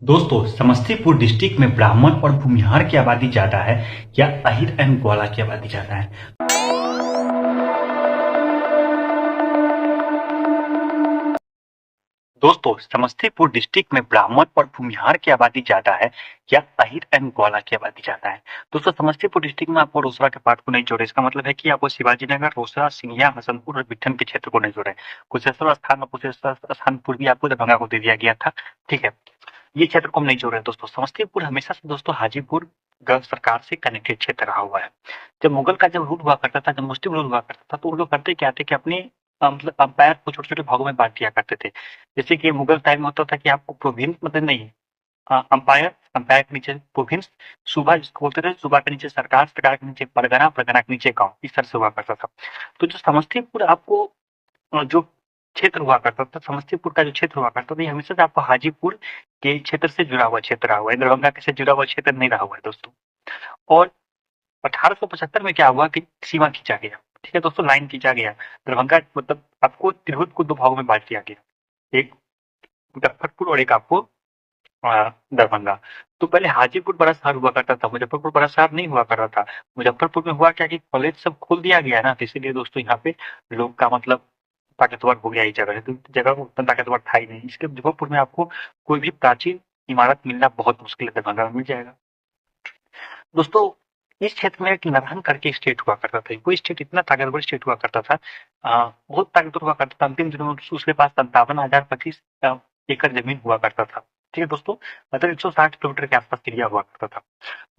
दोस्तों, समस्तीपुर डिस्ट्रिक्ट में ब्राह्मण और भूमिहार की आबादी ज्यादा है या अहिर एंड ग्वाला की आबादी ज्यादा है? दोस्तों, समस्तीपुर डिस्ट्रिक्ट में ब्राह्मण और भूमिहार की आबादी ज्यादा है या अहिर एंड ग्वाला की आबादी ज्यादा है? दोस्तों, समस्तीपुर डिस्ट्रिक्ट में आपको रोसड़ा के पार्ट को नहीं जोड़े, इसका मतलब है कि आपको शिवाजी नगर, रोसड़ा, सिंघिया, हसनपुर और बिठन के क्षेत्र को नहीं जोड़े। कुशेश्वर स्थान और कुशेश्वर स्थान पूर्वी आपको दरभंगा को दे दिया गया था। ठीक है, ये क्षेत्र को हम नहीं जोड़ रहे हैं। दोस्तों, समस्तीपुर हमेशा से दोस्तों हाजीपुर गढ़ सरकार से कनेक्टेड क्षेत्र रहा हुआ है। जब मुगल का जब रूल हुआ करता था, जब मुस्लिम रूल हुआ करता था, तो वो लोग करते क्या थे कि अपने मतलब अंपायर को छोटे छोटे भागों में बांट दिया करते थे। जैसे कि मुगल टाइम में होता था कि आपको प्रोविंस मतलब नहीं, अंपायर, अंपायर के नीचे प्रोविंस, सूबा जिसको बोलते थे, सूबा के नीचे सरकार, सरकार के नीचे परगना, परगना के नीचे गांव, इस तरह से हुआ करता था। तो जो समस्तीपुर आपको जो क्षेत्र हुआ करता था, समस्तीपुर का जो क्षेत्र हुआ करता था, ये हमेशा से आपको हाजीपुर के क्षेत्र से जुड़ा हुआ क्षेत्र रहा हुआ है, दरभंगा के से जुड़ा हुआ क्षेत्र नहीं रहा हुआ है दोस्तों। और 1875 में क्या हुआ कि सीमा खींचा गया। ठीक है दोस्तों, लाइन खींचा गया। दरभंगा मतलब आपको तिरहुत को दो भागों में बांट दिया गया, एक मुजफ्फरपुर और एक आपको दरभंगा। तो पहले हाजीपुर बड़ा शहर हुआ करता था, मुजफ्फरपुर बड़ा शहर नहीं हुआ करता था। मुजफ्फरपुर में हुआ क्या कि कॉलेज सब खोल दिया गया ना, तो इसीलिए दोस्तों यहाँ पे लोग का मतलब ताकतवर हो गया। ये जगह है तो जगह को उतना ताकतवर था ही नहीं। इसके मुजफ्फरपुर में आपको कोई भी प्राचीन इमारत मिलना बहुत मुश्किल है, दरभंगा में मिल जाएगा। दोस्तों, इस क्षेत्र में एक नरहन करके स्टेट हुआ करता था। वो स्टेट इतना ताकतवर स्टेट हुआ करता था, बहुत ताकतवर हुआ करता था। अंतिम दिनों में उसके पास 57,025 एकड़ जमीन हुआ करता था। ठीक है दोस्तों, मतलब 160 किलोमीटर के आसपास एरिया हुआ करता था।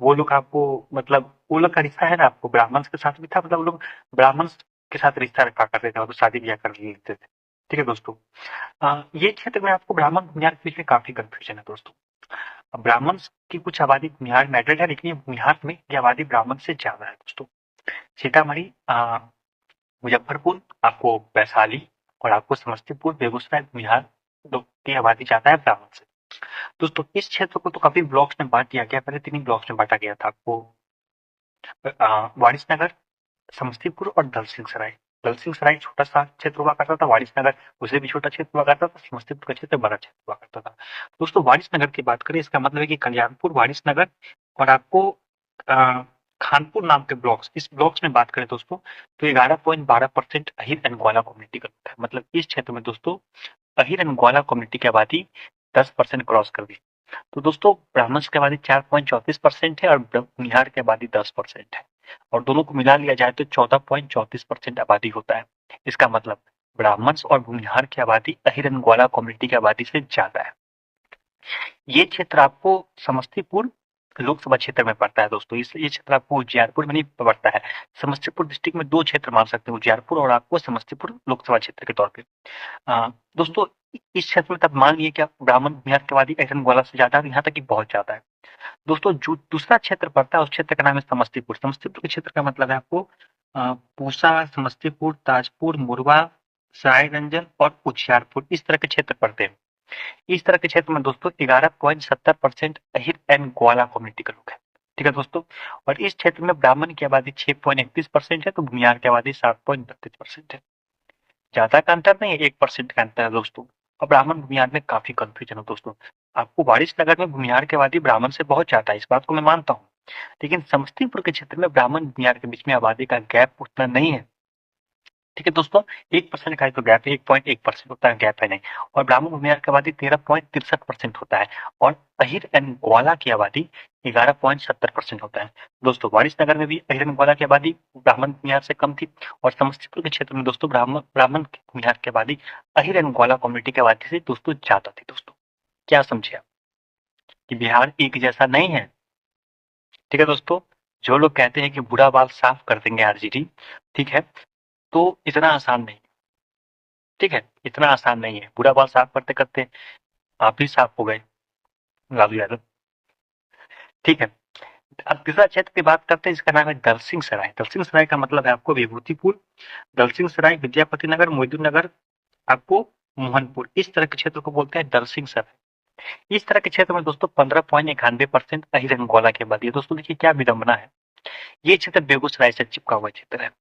वो लोग आपको मतलब वो लोग का रिश्ता है ना, आपको ब्राह्मण के साथ भी था, मतलब वो लोग ब्राह्मण के साथ रिश्ता रखा करते थे और शादी ब्याह कर लेते थे। ठीक है दोस्तों, ये क्षेत्र में आपको ब्राह्मण भूमिहार के बीच में काफी कंफ्यूजन है दोस्तों। ब्राह्मण की कुछ आबादी भूमिहार में एडेड है, लेकिन ये भूमिहार में ये आबादी ब्राह्मण से ज्यादा है दोस्तों। सीतामढ़ी, मुजफ्फरपुर, आपको वैशाली और आपको समस्तीपुर, बेगूसराय, भूमिहार लोग की आबादी ज्यादा है ब्राह्मण से। दोस्तों, इस क्षेत्र को तो काफी ब्लॉक्स में बांट दिया गया, पहले 3 ही ब्लॉक्स में बांटा गया था आपको, वारिसनगर, समस्तीपुर और दलसिंह सराय। दलसिंह सराय छोटा सा क्षेत्र हुआ करता था, वारिसनगर उसे भी छोटा क्षेत्र हुआ करता था, समस्तीपुर का क्षेत्र बड़ा क्षेत्र हुआ करता था। दोस्तों, वारिसनगर की बात करें, इसका मतलब है कि कल्याणपुर, वारिसनगर और आपको खानपुर नाम के ब्लॉक्स, इस ब्लॉक्स में बात करें दोस्तों, तो 11.12% अहिर एंड ग्वाला कम्युनिटी का है। मतलब इस क्षेत्र में दोस्तों अहिर एंड ग्वाला कम्युनिटी की आबादी 10% क्रॉस कर दी। तो दोस्तों, ब्राह्मण की आबादी 4.34% है और भूमिहार की आबादी 10% है, और दोनों को मिला लिया जाए तो 14.34% आबादी होता है। इसका मतलब ब्राह्मण और भूमिहार की आबादी अहिर एंड ग्वाला कम्युनिटी की आबादी से ज्यादा है। ये क्षेत्र आपको समस्तीपुर लोकसभा क्षेत्र में पड़ता है दोस्तों, इसलिए ये क्षेत्र आपको उजियारपुर में नहीं पड़ता है। समस्तीपुर डिस्ट्रिक्ट में 2 क्षेत्र मान सकते हैं, उजियारपुर और आपको समस्तीपुर लोकसभा क्षेत्र के तौर पे। दोस्तों, इस क्षेत्र में तब मान लिए क्या ब्राह्मण भूमिहार की आबादी अहिर एंड ग्वाला से ज्यादा है, यहाँ तक कि बहुत ज्यादा है। दोस्तों, जो दूसरा क्षेत्र पड़ता है उस क्षेत्र का नाम है समस्तीपुर। समस्तीपुर के क्षेत्र का मतलब है आपको पूसा, समस्तीपुर, ताजपुर, मुरवा, सरायरंजन और उजियारपुर, इस तरह के क्षेत्र पड़ते हैं। इस तरह के क्षेत्र में दोस्तों 11.70% अहिर एंड ग्वाला कम्युनिटी के लोग हैं। ठीक है दोस्तों, और इस क्षेत्र में ब्राह्मण की आबादी 6.31% है, तो भूमिहार की आबादी 7.32% है। ज्यादा का अंतर नहीं है, 1% का अंतर है दोस्तों। और ब्राह्मण भूमिहार में काफी कंफ्यूजन है दोस्तों। आपको वारिसनगर में भूमिहार की आबादी ब्राह्मण से बहुत ज्यादा है, इस बात को मैं मानता हूँ, लेकिन समस्तीपुर के क्षेत्र में ब्राह्मण भूमिहार के बीच में आबादी का गैप उतना नहीं है। ठीक है दोस्तों, 1% का ही तो गैप है, 1.1% उतना गैप है नहीं। और ब्राह्मण भूमिहार की आबादी 13.63% होता है, और अहिर एंड ग्वाला की आबादी 11.70% होता है। दोस्तों, वारिसनगर में भी अहिर एंड ग्वाला की आबादी ब्राह्मण भूमिहार से कम थी, और समस्तीपुर के क्षेत्र में दोस्तों ब्राह्मण भूमिहार की आबादी अहिर एंड ग्वाला कम्युनिटी की आबादी से दोस्तों ज्यादा थी। दोस्तों, क्या समझे आप कि बिहार एक जैसा नहीं है? ठीक है दोस्तों, जो लोग कहते हैं कि बुरा बाल साफ कर देंगे आरजेडी, ठीक है, तो इतना आसान नहीं। ठीक है, इतना आसान नहीं है। बुरा बाल साफ करते करते आप भी साफ हो गए, लालू यादव। ठीक है, अब तीसरा क्षेत्र की बात करते हैं, इसका नाम है दलसिंह सराय। दलसिंह सराय का मतलब है आपको विभूतिपुर, दलसिंह सराय, विद्यापति नगर, मोहिदुल नगर, आपको मोहनपुर, इस तरह के क्षेत्र को बोलते हैं दलसिंह सराय। इस तरह के क्षेत्र में दोस्तों 15.91% अहिर एंड ग्वाला की आबादी है। दोस्तों देखिए क्या विडंबना है, ये क्षेत्र बेगूसराय से चिपका हुआ क्षेत्र है,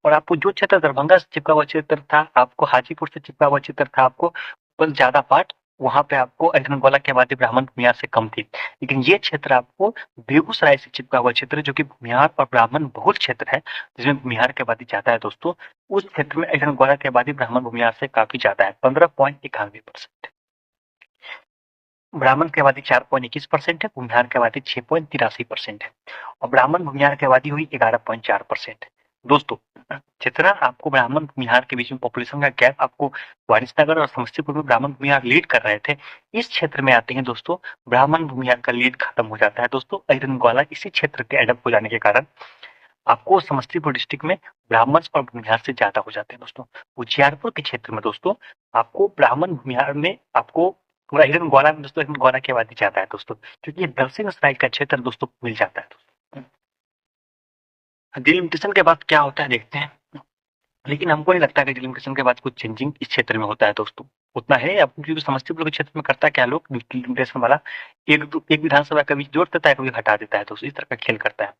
और आपको जो क्षेत्र दरभंगा से चिपका हुआ क्षेत्र था, आपको हाजीपुर से चिपका हुआ क्षेत्र था, आपको बस ज्यादा पार्ट वहां पे आपको अहिरनगोला की आबादी ब्राह्मण भूमिहार से कम थी। लेकिन ये क्षेत्र आपको बेगूसराय से चिपका हुआ क्षेत्र है, जो कि भूमिहार और ब्राह्मण बहुल क्षेत्र है, जिसमें भूमिहार की आबादी ज्यादा है दोस्तों। उस क्षेत्र में अहिरनगोला की आबादी ब्राह्मण भूमिहार से काफी ज्यादा है, 15.91%। ब्राह्मण की आबादी 4.21% है, भूमिहार की आबादी 6.83% है, और ब्राह्मण भूमिहार की आबादी हुई 11.4%। दोस्तों, जितना आपको ब्राह्मण भूमिहार के बीच में पॉपुलेशन का गैप आपको वारिसनगर और समस्तीपुर में ब्राह्मण भूमिहार लीड कर रहे थे, इस क्षेत्र में आते हैं दोस्तों ब्राह्मण भूमिहार का लीड खत्म हो जाता है दोस्तों। अहिरनगोला इसी क्षेत्र के एडप्ट हो जाने के कारण आपको समस्तीपुर डिस्ट्रिक्ट में ब्राह्मण और भूमिहार से ज्यादा हो जाते हैं दोस्तों। उजियारपुर के क्षेत्र में दोस्तों आपको ब्राह्मण भूमिहार में आपको पूरा हिरनगोला में दोस्तों हिरनगोला की आबादी ज्यादा है दोस्तों, क्योंकि ये दलसिंह सराय का क्षेत्र दोस्तों मिल जाता है दोस्तों। डिलिमिटेशन के बाद क्या होता है देखते हैं, लेकिन हमको नहीं लगता कि डिलिमिटेशन के बाद कुछ चेंजिंग इस क्षेत्र में होता है दोस्तों। उतना है अब, क्योंकि समस्तीपुर के क्षेत्र में करता क्या लोग डिलिमिटेशन वाला एक विधानसभा कभी जोड़ देता है, कभी हटा देता है दोस्तों, इस तरह का खेल करता है।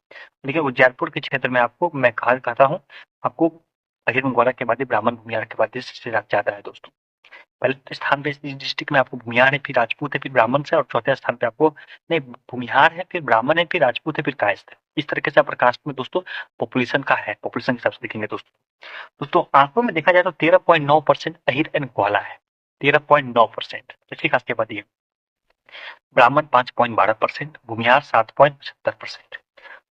लेकिन उज्जैनपुर के क्षेत्र में आपको मैं कहता हूँ आपको अहिरनगोला के बाद ब्राह्मण भूमिहार के बाद से ज्यादा है दोस्तों। पहले स्थान पे इस डिस्ट्रिक्ट में आपको भूमिहार है, फिर राजपूत है, फिर ब्राह्मण है, और चौथे स्थान पे आपको नहीं भूमिहार है, फिर ब्राह्मण है, फिर राजपूत है, फिर कायस्थ है। इस तरीके से आपका कास्ट में दोस्तों पॉपुलेशन का है, पॉपुलेशन के हिसाब से देखेंगे दोस्तों आंकड़ों में देखा जाए तो 13.9% अहिर एंड ग्वाला है, 13.9%। अच्छी खास बात ये, ब्राह्मण 5.12%, भूमिहार 7.75%।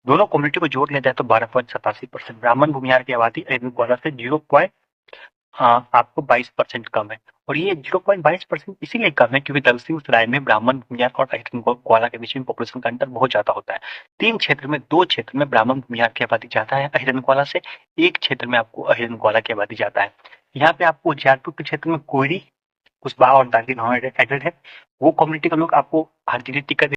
दोनों कम्युनिटी को जोड़ लिया जाए तो 12.87%। ब्राह्मण भूमिहार की आबादी अहिर ग्वाला से 0. आपको 22% कम है, और ये 0.22% इसीलिए कम है क्योंकि दलसिंह सराय में ब्राह्मण भूमिहार और अहिरनगोला के बीच में पॉपुलेशन का अंतर बहुत ज्यादा होता है। दो क्षेत्र में ब्राह्मण भूमिहार की आबादी ज्यादा है अहिरनगोला से, एक क्षेत्र में आपको अहिरनगोला की आबादी ज्यादा है। यहाँ पे आपको उजियारपुर के क्षेत्र में कोयरी, कुशवाहा और दांगी एडेड है। वो कम्युनिटी के लोग आपको हर जगह टिकट